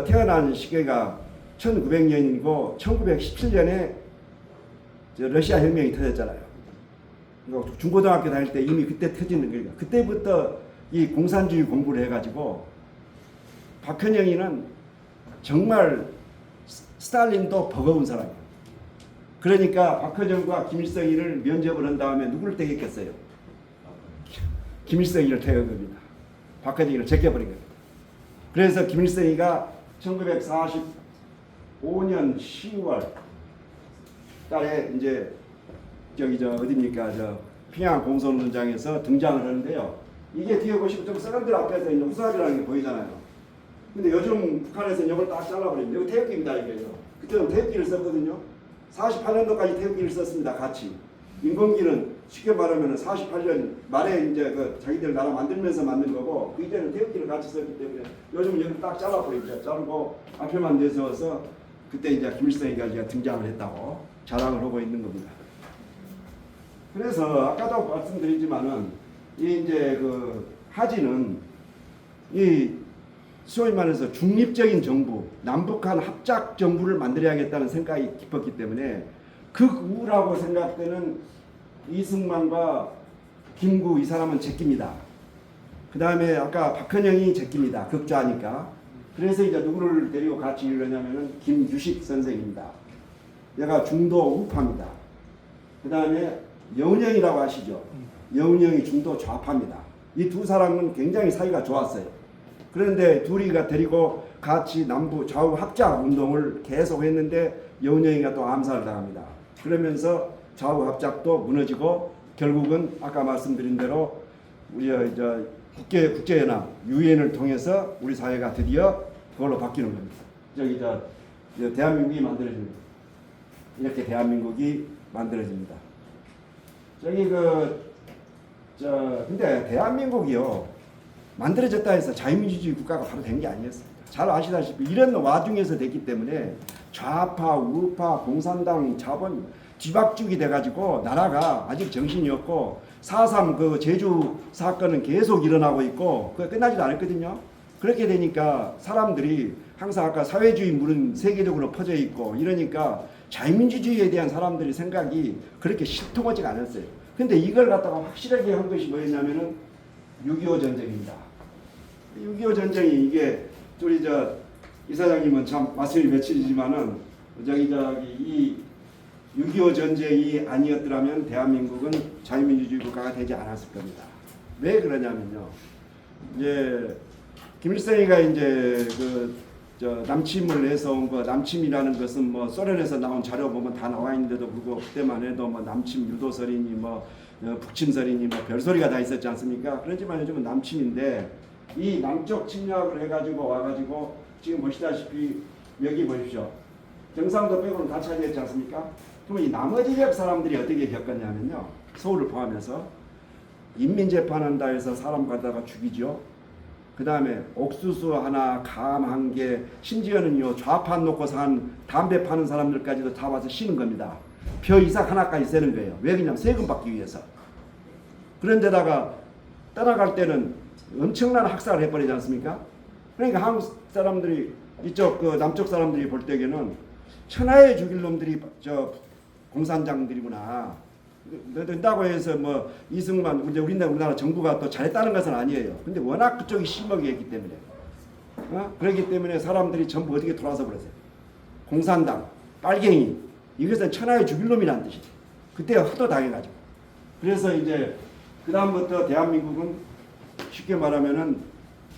태어난 시기가 1900년이고 1917년에 러시아 혁명이 터졌잖아요. 중고등학교 다닐 때 이미 그때 터지는 거예요. 그때부터 이 공산주의 공부를 해가지고 박헌영이는 정말 스탈린도 버거운 사람이에요. 그러니까 박헌영과 김일성이를 면접을 한 다음에 누구를 택했겠어요? 김일성이를 택한 겁니다. 박헌영이를 제껴버린 겁니다. 그래서 김일성이가 1945년 10월 달에 이제 어디입니까? 평양 공선훈장에서 등장을 하는데요. 이게 뒤에 보시면 좀 사람들 앞에서 있는 후사리라는 게 보이잖아요. 근데 요즘 북한에서는 이걸 딱 잘라버립니다. 이거 태극기입니다, 이게요. 그때는 태극기를 썼거든요. 48년도까지 태극기를 썼습니다, 같이. 인공기는 쉽게 말하면 48년 말에 이제 자기들 나라 만들면서 만든 거고, 그 이전에는 태극기를 같이 썼기 때문에 요즘은 여기 딱 잘라버립니다. 자르고 앞에만 내세워서 그때 이제 김일성이가 등장을 했다고. 자랑을 하고 있는 겁니다. 그래서 아까도 말씀드리지만은 이 이제 그 하지는 이 소위 말해서 중립적인 정부, 남북한 합작 정부를 만들어야겠다는 생각이 깊었기 때문에 극우라고 생각되는 이승만과 김구 이 사람은 제낍니다. 그 다음에 아까 박헌영이 제낍니다. 극좌니까. 그래서 이제 누구를 데리고 같이 일을 하냐면은 김규식 선생입니다. 얘가 중도 우파입니다. 그 다음에 여운형이라고 아시죠? 여운형이 중도 좌파입니다. 이 두 사람은 굉장히 사이가 좋았어요. 그런데 둘이가 데리고 같이 남부 좌우 합작 운동을 계속 했는데 여운형이가 또 암살을 당합니다. 그러면서 좌우 합작도 무너지고 결국은 아까 말씀드린 대로 우리 국제연합 유엔을 통해서 우리 사회가 드디어 그걸로 바뀌는 겁니다. 저기 대한민국이 만들어집니다. 이렇게 대한민국이 만들어집니다. 근데 대한민국이요 만들어졌다 해서 자유민주주의 국가가 바로 된 게 아니었습니다. 잘 아시다시피 이런 와중에서 됐기 때문에 좌파, 우파, 공산당, 자본 뒤박죽이 돼가지고 나라가 아직 정신이 없고 4.3 그 제주 사건은 계속 일어나고 있고 그게 끝나지도 않았거든요. 그렇게 되니까 사람들이 항상 아까 사회주의 물은 세계적으로 퍼져 있고 이러니까 자유민주주의에 대한 사람들의 생각이 그렇게 신통하지가 않았어요. 근데 이걸 갖다가 확실하게 한 것이 뭐였냐면은 6.25 전쟁입니다. 6.25 전쟁이 이게 우리 이사장님은 참 말씀이 며칠이지만은 이 6.25 전쟁이 아니었더라면 대한민국은 자유민주주의 국가가 되지 않았을 겁니다. 왜 그러냐면요. 이제 김일성이가 이제 남침을 해서 온 거, 남침이라는 것은 뭐 소련에서 나온 자료 보면 다 나와 있는데도 불구하고 그때만 해도 뭐 남침 유도설이니 북침설이니 별소리가 다 있었지 않습니까? 그렇지만 요즘은 남침인데 이 남쪽 침략을 해가지고 와가지고 지금 보시다시피 여기 보십시오. 경상도 빼고는 다 차지했지 않습니까? 그러면 이 나머지 지역 사람들이 어떻게 겪었냐면요. 서울을 포함해서 인민재판한다 해서 사람 갖다가 죽이죠. 그 다음에 옥수수 하나, 감 한 개, 심지어는요 좌파 놓고 산 담배 파는 사람들까지도 다 와서 쉬는 겁니다. 벼 이삭 하나까지 세는 거예요. 왜 그냥 세금 받기 위해서. 그런데다가 떠나갈 때는 엄청난 학살을 해버리지 않습니까? 그러니까 한국 사람들이 이쪽 남쪽 사람들이 볼 때에는 천하에 죽일 놈들이 공산장들이구나. 된다고 해서 뭐 이승만 우리나라 정부가 또 잘했다는 것은 아니에요. 근데 워낙 그쪽이 심하게 했기 때문에 그렇기 때문에 사람들이 전부 어떻게 돌아서 버렸어요. 공산당, 빨갱이 이것은 천하에 죽일 놈이라는 뜻이죠. 그때 하도 당해가지고. 그래서 이제 그 다음부터 대한민국은 쉽게 말하면은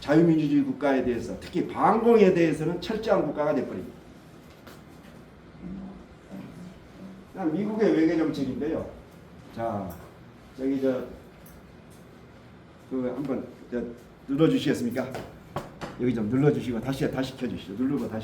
자유민주주의 국가에 대해서 특히 반공에 대해서는 철저한 국가가 돼버립니다. 미국의 외교 정책인데요. 자, 한번 눌러주시겠습니까? 여기 좀 눌러주시고 다시 켜주시죠. 누르고 다시.